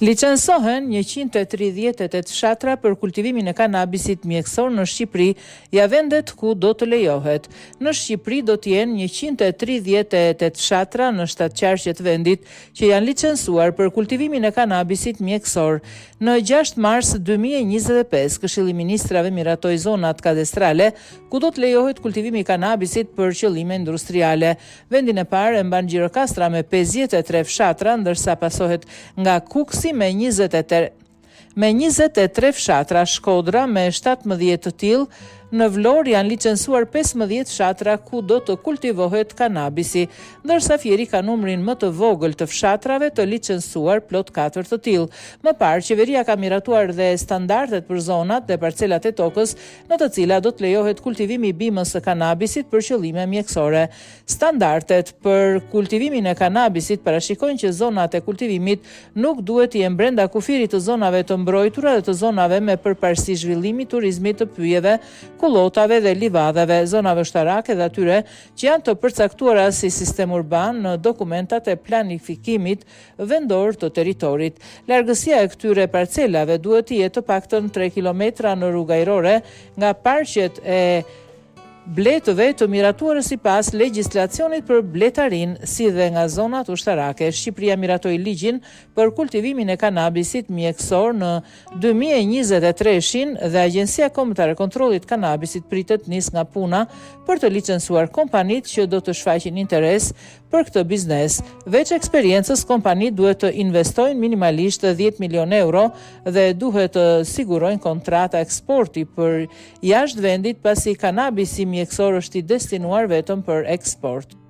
Licencohen 138 fshatra për kultivimin e kanabisit mjekësor në Shqipëri, ja vendet ku do të lejohet. Në Shqipëri do të jenë 138 fshatra në shtatqarqe të vendit që janë licencuar për kultivimin e kanabisit mjekësor. Në 6 mars 2025, Këshilli i Ministrave miratoi zonat kadastrale ku do të lejohet kultivimi i kanabisit për qëllime industriale. Vendin e parë e mban Gjirokastra me 53 fshatra, ndërsa pasohet nga Kuksi me 23 fshatra, Shkodra me 17 të tillë. Në Vlorë janë licencuar 15 fshatra ku do të kultivohet kanabisi, ndërsa Fieri ka numrin më të vogël të fshatrave të licencuar, plot 4 të tillë. Më parë, qeveria ka miratuar dhe standardet për zonat dhe parcelat e tokës në të cilat do të lejohet kultivimi i bimës së kanabisit për qëllime mjekësore. Standardet për kultivimin e kanabisit parashikojnë që zonat e kultivimit nuk duhet të jenë brenda kufirit të zonave të mbrojtura dhe të zonave me përparësi zhvillimi turizmit të pyjeve, kullotave dhe livadave, zonave ushtarake dhe atyre që janë të përcaktuara si sistem urban në dokumentat e planifikimit vendor të teritorit. Largësia e këtyre parcelave duhet të jetë të paktën 3 kilometra në rrugë ajrore nga parqet e bletëve të miratuar sipas legjislacionit për bletarin, si dhe nga zonat ushtarake. Shqipëria miratoi ligjin për kultivimin e kanabisit mjekësor në 2023 dhe Agjencia Kombëtare e Kontrollit Kanabisit pritet nis nga puna për të licencuar kompanitë që do të shfaqin interes për këtë biznes. Veç eksperiencës, kompanitë duhet të investojnë minimalisht 10 milion euro dhe duhet të sigurojnë kontrata eksporti për jashtë vendit, pasi kanabisi mjekësor është i destinuar vetëm për eksport.